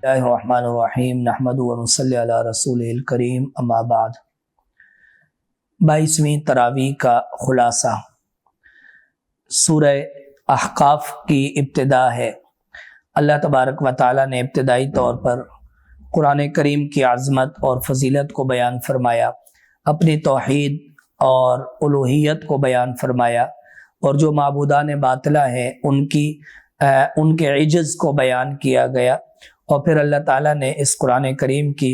اللہ الرحمن الرحیم نحمد و نصلی علی رسول الکریم اما بعد۔ 22ویں تراویح کا خلاصہ سورہ احقاف کی ابتدا ہے۔ اللہ تبارک و تعالیٰ نے ابتدائی طور پر قرآن کریم کی عظمت اور فضیلت کو بیان فرمایا، اپنی توحید اور الوہیت کو بیان فرمایا، اور جو معبودان باطلہ ہیں ان کے عجز کو بیان کیا گیا، اور پھر اللہ تعالیٰ نے اس قرآن کریم کی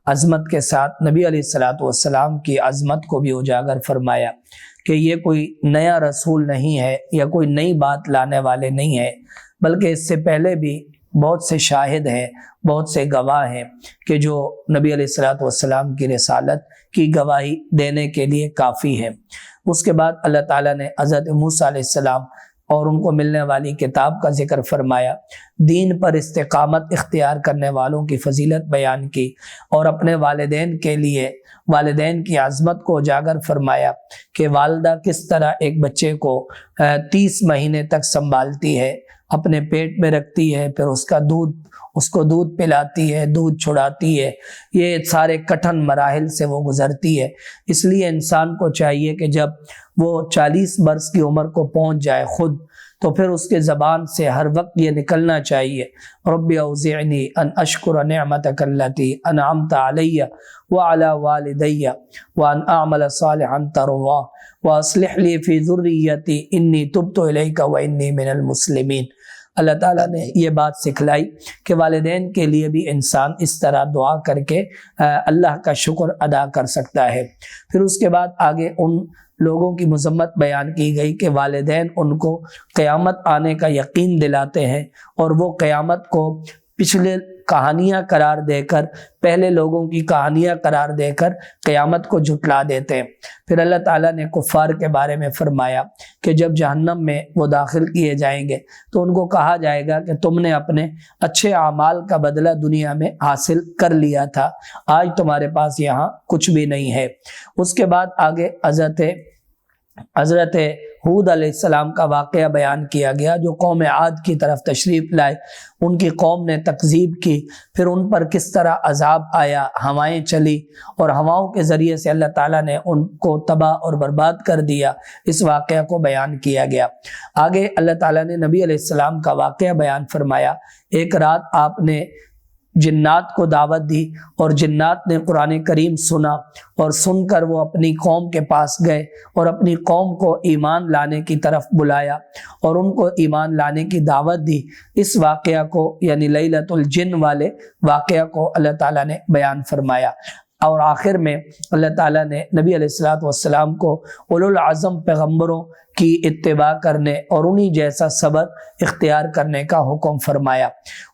عظمت کے ساتھ نبی علیہ الصلاۃ والسلام کی عظمت کو بھی اجاگر فرمایا کہ یہ کوئی نیا رسول نہیں ہے یا کوئی نئی بات لانے والے نہیں ہے، بلکہ اس سے پہلے بھی بہت سے شاہد ہیں، بہت سے گواہ ہیں کہ جو نبی علیہ الصلاۃ والسلام کی رسالت کی گواہی دینے کے لیے کافی ہے۔ اس کے بعد اللہ تعالیٰ نے حضرت موسیٰ علیہ السلام اور ان کو ملنے والی کتاب کا ذکر فرمایا، دین پر استقامت اختیار کرنے والوں کی فضیلت بیان کی، اور اپنے والدین کے لیے والدین کی عظمت کو اجاگر فرمایا کہ والدہ کس طرح ایک بچے کو 30 مہینے تک سنبھالتی ہے، اپنے پیٹ میں رکھتی ہے، پھر اس کو دودھ پلاتی ہے، دودھ چھڑاتی ہے، یہ سارے کٹھن مراحل سے وہ گزرتی ہے۔ اس لیے انسان کو چاہیے کہ جب وہ 40 برس کی عمر کو پہنچ جائے خود، تو پھر اس کے زبان سے ہر وقت یہ نکلنا چاہیے، رب اوزعنی ان اشکر نعمتک التی انعمت علی وعلی والدی وان اعمل صالحا ترضاه واصلح لی فی ذریتی انی تبت الیک وانی من المسلمین۔ اللہ تعالیٰ نے یہ بات سکھلائی کہ والدین کے لیے بھی انسان اس طرح دعا کر کے اللہ کا شکر ادا کر سکتا ہے۔ پھر اس کے بعد آگے ان لوگوں کی مذمت بیان کی گئی کہ والدین ان کو قیامت آنے کا یقین دلاتے ہیں، اور وہ قیامت کو پچھلے کہانیاں قرار دے کر، پہلے لوگوں کی کہانیاں قرار دے کر قیامت کو جھٹلا دیتے ہیں۔ پھر اللہ تعالیٰ نے کفار کے بارے میں فرمایا کہ جب جہنم میں وہ داخل کیے جائیں گے تو ان کو کہا جائے گا کہ تم نے اپنے اچھے اعمال کا بدلہ دنیا میں حاصل کر لیا تھا، آج تمہارے پاس یہاں کچھ بھی نہیں ہے۔ اس کے بعد آگے حضرت ہود علیہ السلام کا واقعہ بیان کیا گیا، جو قوم عاد کی طرف تشریف لائے، ان کی قوم نے تکذیب کی، پھر ان پر کس طرح عذاب آیا، ہوائیں چلی اور ہواؤں کے ذریعے سے اللہ تعالیٰ نے ان کو تباہ اور برباد کر دیا، اس واقعہ کو بیان کیا گیا۔ آگے اللہ تعالیٰ نے نبی علیہ السلام کا واقعہ بیان فرمایا۔ ایک رات آپ نے جنات کو دعوت دی، اور جنات نے قرآن کریم سنا، اور سن کر وہ اپنی قوم کے پاس گئے اور اپنی قوم کو ایمان لانے کی طرف بلایا اور ان کو ایمان لانے کی دعوت دی۔ اس واقعہ کو یعنی لیلۃ الجن والے واقعہ کو اللہ تعالیٰ نے بیان فرمایا، اور آخر میں اللہ تعالیٰ نے نبی علیہ الصلاۃ والسلام کو اولو العزم پیغمبروں کی اتباع کرنے اور انہی جیسا صبر اختیار کرنے کا حکم فرمایا۔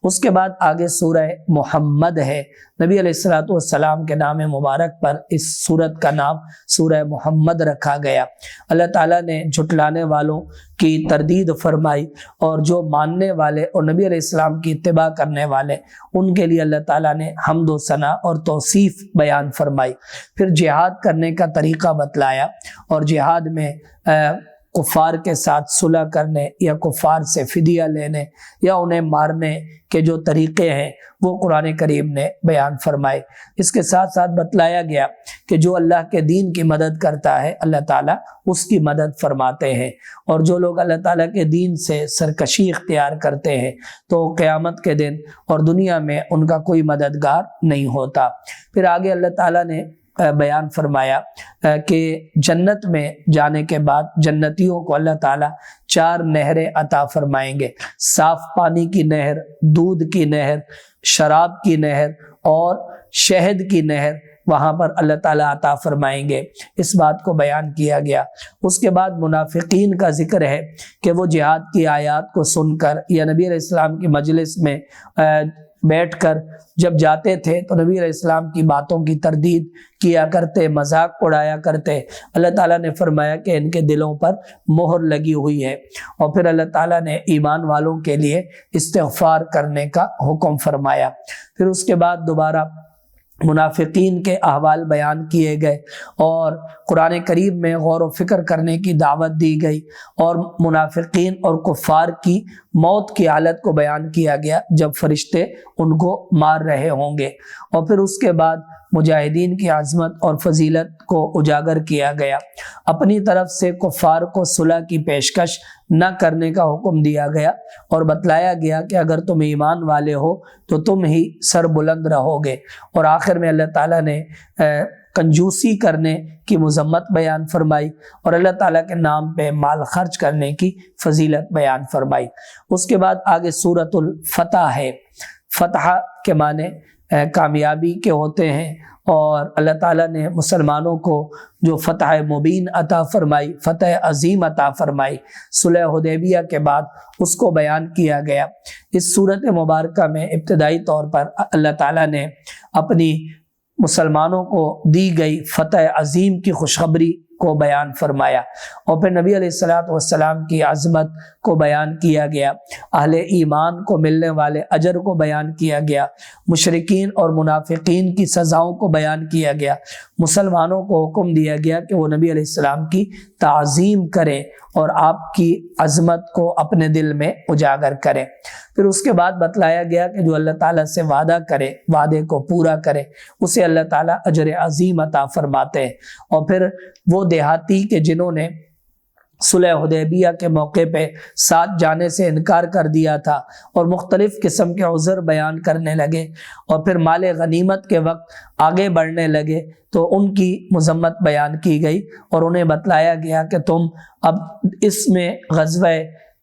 اس کے بعد آگے سورہ محمد ہے۔ نبی علیہ الصلاۃ والسلام کے نام مبارک پر اس سورت کا نام سورہ محمد رکھا گیا۔ اللہ تعالیٰ نے جھٹلانے والوں کی تردید فرمائی، اور جو ماننے والے اور نبی علیہ السلام کی اتباع کرنے والے، ان کے لیے اللہ تعالیٰ نے حمد و ثنا اور توصیف بیان فرمائی۔ پھر جہاد کرنے کا طریقہ بتلایا، اور جہاد میں کفار کے ساتھ صلح کرنے یا کفار سے فدیہ لینے یا انہیں مارنے کے جو طریقے ہیں وہ قرآن کریم نے بیان فرمائے۔ اس کے ساتھ ساتھ بتلایا گیا کہ جو اللہ کے دین کی مدد کرتا ہے اللہ تعالیٰ اس کی مدد فرماتے ہیں، اور جو لوگ اللہ تعالیٰ کے دین سے سرکشی اختیار کرتے ہیں تو قیامت کے دن اور دنیا میں ان کا کوئی مددگار نہیں ہوتا۔ پھر آگے اللہ تعالیٰ نے بیان فرمایا کہ جنت میں جانے کے بعد جنتیوں کو اللہ تعالیٰ 4 نہریں عطا فرمائیں گے، صاف پانی کی نہر، دودھ کی نہر، شراب کی نہر اور شہد کی نہر وہاں پر اللہ تعالیٰ عطا فرمائیں گے۔ اس بات کو بیان کیا گیا۔ اس کے بعد منافقین کا ذکر ہے کہ وہ جہاد کی آیات کو سن کر یا نبی علیہ السلام کی مجلس میں بیٹھ کر جب جاتے تھے تو نبی علیہ السلام کی باتوں کی تردید کیا کرتے، مذاق اڑایا کرتے۔ اللہ تعالیٰ نے فرمایا کہ ان کے دلوں پر مہر لگی ہوئی ہے، اور پھر اللہ تعالیٰ نے ایمان والوں کے لیے استغفار کرنے کا حکم فرمایا۔ پھر اس کے بعد دوبارہ منافقین کے احوال بیان کیے گئے اور قرآن کریم میں غور و فکر کرنے کی دعوت دی گئی اور منافقین اور کفار کی موت کی حالت کو بیان کیا گیا جب فرشتے ان کو مار رہے ہوں گے، اور پھر اس کے بعد مجاہدین کی عظمت اور فضیلت کو اجاگر کیا گیا۔ اپنی طرف سے کفار کو صلح کی پیشکش نہ کرنے کا حکم دیا گیا اور بتلایا گیا کہ اگر تم ایمان والے ہو تو تم ہی سر بلند رہو گے، اور آخر میں اللہ تعالیٰ نے کنجوسی کرنے کی مذمت بیان فرمائی اور اللہ تعالیٰ کے نام پہ مال خرچ کرنے کی فضیلت بیان فرمائی۔ اس کے بعد آگے سورۃ الفتح ہے۔ فتح کے معنی کامیابی کے ہوتے ہیں، اور اللہ تعالیٰ نے مسلمانوں کو جو فتح مبین عطا فرمائی، فتح عظیم عطا فرمائی صلح حدیبیہ کے بعد، اس کو بیان کیا گیا۔ اس صورت مبارکہ میں ابتدائی طور پر اللہ تعالیٰ نے اپنی مسلمانوں کو دی گئی فتح عظیم کی خوشخبری کو بیان فرمایا، اور پھر نبی علیہ السلام کی عظمت کو بیان کیا گیا، اہل ایمان کو ملنے والے اجر کو بیان کیا گیا، مشرکین اور منافقین کی سزاؤں کو بیان کیا گیا، مسلمانوں کو حکم دیا گیا کہ وہ نبی علیہ السلام کی تعظیم کریں اور آپ کی عظمت کو اپنے دل میں اجاگر کریں۔ پھر اس کے بعد بتلایا گیا کہ جو اللہ تعالیٰ سے وعدہ کرے، وعدے کو پورا کرے، اسے اللہ تعالیٰ اجر عظیم عطا فرماتے ہیں۔ اور پھر وہ دیہاتی کہ جنہوں نے صلح حدیبیہ کے موقع پہ ساتھ جانے سے انکار کر دیا تھا اور مختلف قسم کے عذر بیان کرنے لگے اور پھر مال غنیمت کے وقت آگے بڑھنے لگے، تو ان کی مذمت بیان کی گئی اور انہیں بتلایا گیا کہ تم اب اس میں غزوہ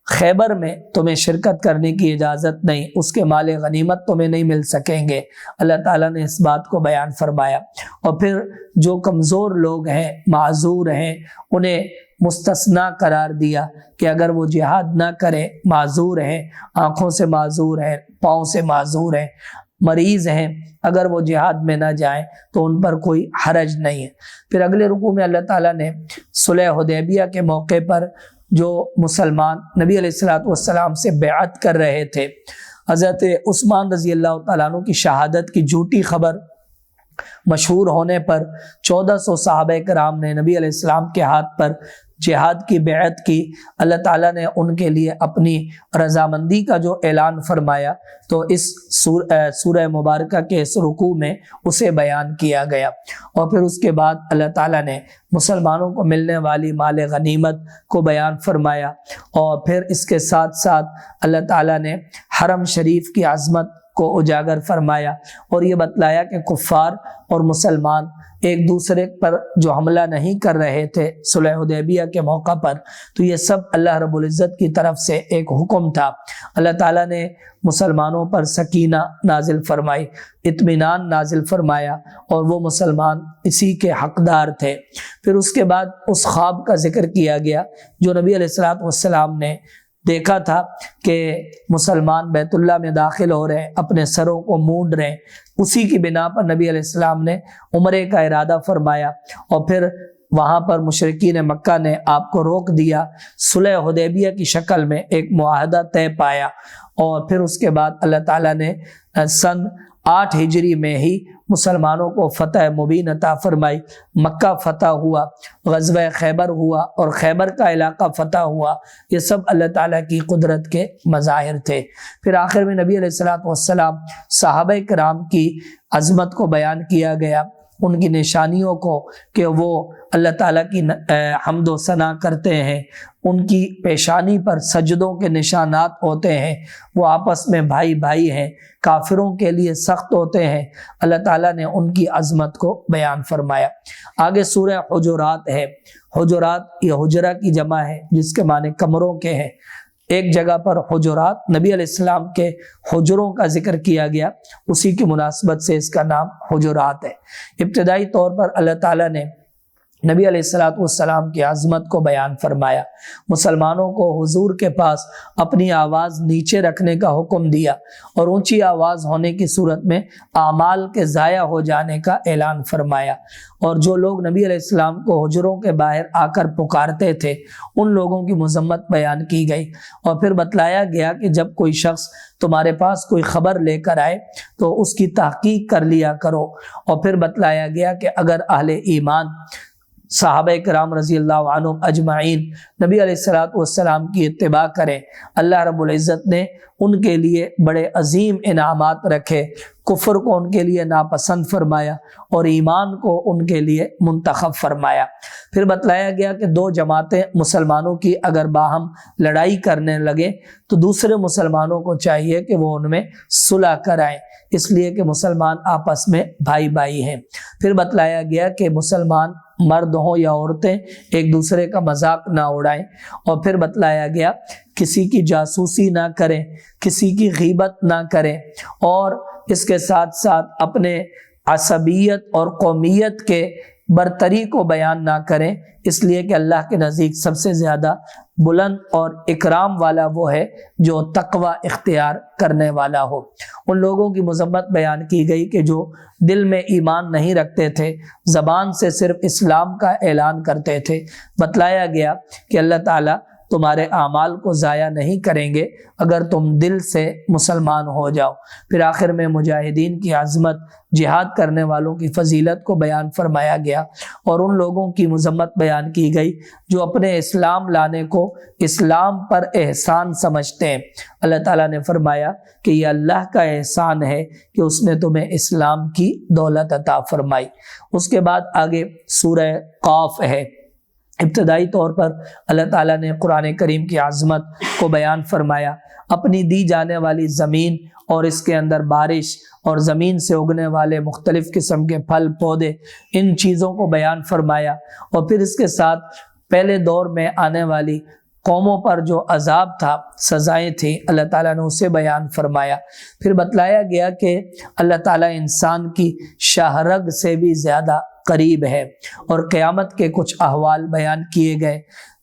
خیبر میں تمہیں شرکت کرنے کی اجازت نہیں، اس کے مال غنیمت تمہیں نہیں مل سکیں گے۔ اللہ تعالیٰ نے اس بات کو بیان فرمایا، اور پھر جو کمزور لوگ ہیں، معذور ہیں، انہیں مستثنا قرار دیا کہ اگر وہ جہاد نہ کریں، معذور ہیں، آنکھوں سے معذور ہیں، پاؤں سے معذور ہیں، مریض ہیں، اگر وہ جہاد میں نہ جائیں تو ان پر کوئی حرج نہیں ہے۔ پھر اگلے رکوع میں اللہ تعالیٰ نے صلح حدیبیہ کے موقع پر جو مسلمان نبی علیہ السلام سے بیعت کر رہے تھے، حضرت عثمان رضی اللہ تعالیٰ عنہ کی شہادت کی جھوٹی خبر مشہور ہونے پر 1400 صحابہ کرام نے نبی علیہ السلام کے ہاتھ پر جہاد کی بیعت کی۔ اللہ تعالیٰ نے ان کے لیے اپنی رضامندی کا جو اعلان فرمایا، تو اس سورہ مبارکہ کے اس رکوع میں اسے بیان کیا گیا، اور پھر اس کے بعد اللہ تعالیٰ نے مسلمانوں کو ملنے والی مال غنیمت کو بیان فرمایا، اور پھر اس کے ساتھ ساتھ اللہ تعالیٰ نے حرم شریف کی عظمت کو اجاگر فرمایا اور یہ بتلایا کہ کفار اور مسلمان ایک دوسرے پر جو حملہ نہیں کر رہے تھے صلح حدیبیہ کے موقع پر، تو یہ سب اللہ رب العزت کی طرف سے ایک حکم تھا۔ اللہ تعالیٰ نے مسلمانوں پر سکینہ نازل فرمائی، اطمینان نازل فرمایا، اور وہ مسلمان اسی کے حقدار تھے۔ پھر اس کے بعد اس خواب کا ذکر کیا گیا جو نبی علیہ السلام نے دیکھا تھا کہ مسلمان بیت اللہ میں داخل ہو رہے ہیں، اپنے سروں کو مونڈ رہے ہیں۔ اسی کی بنا پر نبی علیہ السلام نے عمرے کا ارادہ فرمایا، اور پھر وہاں پر مشرکین مکہ نے آپ کو روک دیا، صلح حدیبیہ کی شکل میں ایک معاہدہ طے پایا، اور پھر اس کے بعد اللہ تعالیٰ نے سن 8 ہجری میں ہی مسلمانوں کو فتح مبین عطا فرمائی، مکہ فتح ہوا، غزوہ خیبر ہوا اور خیبر کا علاقہ فتح ہوا۔ یہ سب اللہ تعالیٰ کی قدرت کے مظاہر تھے۔ پھر آخر میں نبی علیہ السلام صحابہ کرام کی عظمت کو بیان کیا گیا، ان کی نشانیوں کو کہ وہ اللہ تعالیٰ کی حمد و ثنا کرتے ہیں، ان کی پیشانی پر سجدوں کے نشانات ہوتے ہیں، وہ آپس میں بھائی بھائی ہیں، کافروں کے لیے سخت ہوتے ہیں۔ اللہ تعالیٰ نے ان کی عظمت کو بیان فرمایا۔ آگے سورہ حجرات ہے۔ حجرات یہ حجرہ کی جمع ہے جس کے معنی کمروں کے ہیں۔ ایک جگہ پر حجرات، نبی علیہ السلام کے حجروں کا ذکر کیا گیا، اسی کی مناسبت سے اس کا نام حجرات ہے۔ ابتدائی طور پر اللہ تعالیٰ نے نبی علیہ الصلوۃ والسلام کی عظمت کو بیان فرمایا، مسلمانوں کو حضور کے پاس اپنی آواز نیچے رکھنے کا حکم دیا اور اونچی آواز ہونے کی صورت میں اعمال کے ضائع ہو جانے کا اعلان فرمایا، اور جو لوگ نبی علیہ السلام کو حجروں کے باہر آ کر پکارتے تھے ان لوگوں کی مذمت بیان کی گئی، اور پھر بتلایا گیا کہ جب کوئی شخص تمہارے پاس کوئی خبر لے کر آئے تو اس کی تحقیق کر لیا کرو، اور پھر بتلایا گیا کہ اگر اہل ایمان صحابہ کرام رضی اللہ عنہم اجمعین نبی علیہ الصلوۃ والسلام کی اتباع کریں، اللہ رب العزت نے ان کے لیے بڑے عظیم انعامات رکھے، کفر کو ان کے لیے ناپسند فرمایا اور ایمان کو ان کے لیے منتخب فرمایا۔ پھر بتلایا گیا کہ دو جماعتیں مسلمانوں کی اگر باہم لڑائی کرنے لگے تو دوسرے مسلمانوں کو چاہیے کہ وہ ان میں صلح کرائیں، اس لیے کہ مسلمان آپس میں بھائی بھائی ہیں۔ پھر بتلایا گیا کہ مسلمان مرد ہوں یا عورتیں ایک دوسرے کا مذاق نہ اڑائیں، اور پھر بتلایا گیا کسی کی جاسوسی نہ کریں، کسی کی غیبت نہ کریں، اور اس کے ساتھ ساتھ اپنے عصبیت اور قومیت کے برتری کو بیان نہ کریں، اس لیے کہ اللہ کے نزدیک سب سے زیادہ بلند اور اکرام والا وہ ہے جو تقوی اختیار کرنے والا ہو۔ ان لوگوں کی مذمت بیان کی گئی کہ جو دل میں ایمان نہیں رکھتے تھے، زبان سے صرف اسلام کا اعلان کرتے تھے۔ بتلایا گیا کہ اللہ تعالیٰ تمہارے اعمال کو ضائع نہیں کریں گے اگر تم دل سے مسلمان ہو جاؤ۔ پھر آخر میں مجاہدین کی عظمت، جہاد کرنے والوں کی فضیلت کو بیان فرمایا گیا، اور ان لوگوں کی مذمت بیان کی گئی جو اپنے اسلام لانے کو اسلام پر احسان سمجھتے ہیں۔ اللہ تعالیٰ نے فرمایا کہ یہ اللہ کا احسان ہے کہ اس نے تمہیں اسلام کی دولت عطا فرمائی۔ اس کے بعد آگے سورہ قاف ہے۔ ابتدائی طور پر اللہ تعالیٰ نے قرآن کریم کی عظمت کو بیان فرمایا، اپنی دی جانے والی زمین اور اس کے اندر بارش اور زمین سے اگنے والے مختلف قسم کے پھل پودے، ان چیزوں کو بیان فرمایا، اور پھر اس کے ساتھ پہلے دور میں آنے والی قوموں پر جو عذاب تھا، سزائیں تھیں، اللہ تعالیٰ نے اسے بیان فرمایا۔ پھر بتلایا گیا کہ اللہ تعالیٰ انسان کی شہرگ سے بھی زیادہ قریب ہے، اور قیامت کے کچھ احوال بیان کیے گئے۔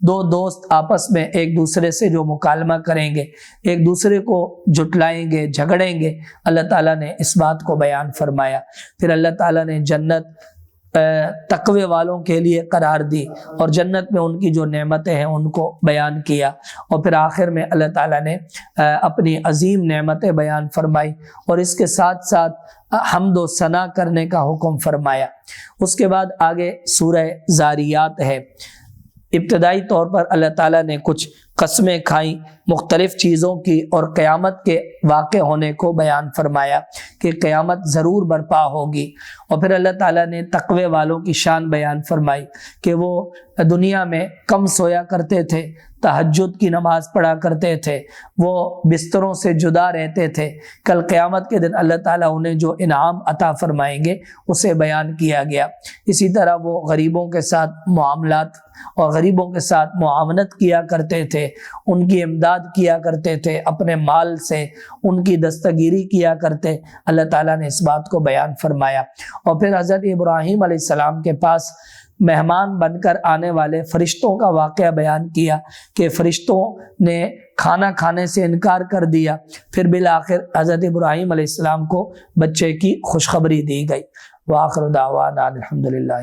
دو دوست آپس میں ایک دوسرے سے جو مکالمہ کریں گے، ایک دوسرے کو جھٹلائیں گے، جھگڑیں گے، اللہ تعالیٰ نے اس بات کو بیان فرمایا۔ پھر اللہ تعالیٰ نے جنت تقوی والوں کے لیے قرار دی، اور جنت میں ان کی جو نعمتیں ہیں ان کو بیان کیا، اور پھر آخر میں اللہ تعالیٰ نے اپنی عظیم نعمتیں بیان فرمائی، اور اس کے ساتھ ساتھ حمد و ثنا کرنے کا حکم فرمایا۔ اس کے بعد آگے سورہ ذاریات ہے۔ ابتدائی طور پر اللہ تعالیٰ نے کچھ قسمیں کھائیں مختلف چیزوں کی، اور قیامت کے واقع ہونے کو بیان فرمایا کہ قیامت ضرور برپا ہوگی، اور پھر اللہ تعالیٰ نے تقوی والوں کی شان بیان فرمائی کہ وہ دنیا میں کم سویا کرتے تھے، تہجد کی نماز پڑھا کرتے تھے، وہ بستروں سے جدا رہتے تھے، کل قیامت کے دن اللہ تعالیٰ انہیں جو انعام عطا فرمائیں گے اسے بیان کیا گیا۔ اسی طرح وہ غریبوں کے ساتھ معاملات اور غریبوں کے ساتھ معاونت کیا کرتے تھے، ان کی امداد کیا کرتے تھے، اپنے مال سے ان کی دستگیری کیا کرتے، اللہ تعالیٰ نے اس بات کو بیان فرمایا۔ اور پھر حضرت ابراہیم علیہ السلام کے پاس مہمان بن کر آنے والے فرشتوں کا واقعہ بیان کیا کہ فرشتوں نے کھانا کھانے سے انکار کر دیا، پھر بالآخر حضرت ابراہیم علیہ السلام کو بچے کی خوشخبری دی گئی۔ وآخر دعوانا الحمدللہ۔